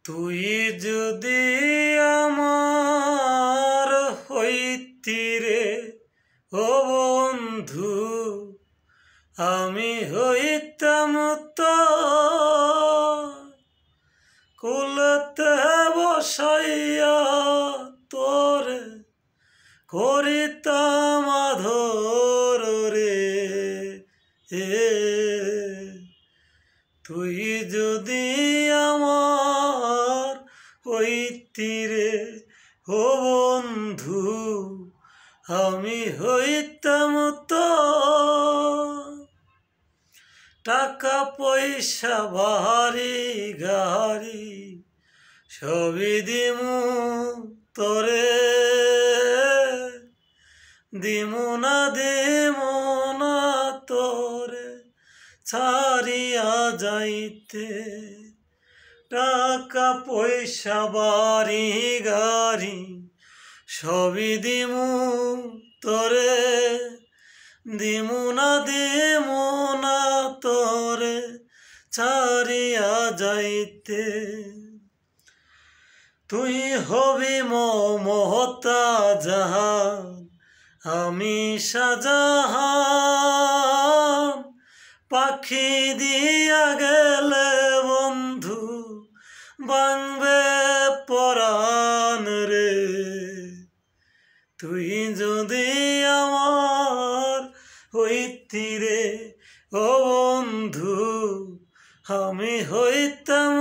তুই যদি আমার হইতি রে ও বন্ধু, আমি হইতাম কুলতে বসাইয়া তোরে করিতাম আদর রে। তুই যদি আমার হইতি রে ও বন্ধু, আমি হইতাম টাকা পয়সা বাড়ি গাড়ি সবই দিমু তোরে, দিমু না তোরে ছাড়িয়া যাইতে। টাকা পয়সা বাড়ি গাড়ি সবই দিমু তোরে, দিমু না তোরে ছাড়িয়া যাইতে। তুই হবি মহতাজাহান, আমি শাহজাহান। পাখি দিয়া গেলে বন্ধু বাংবে পরাণ রে। তুই যদি আমার হইতি রে ও বন্ধু, আমি হইতাম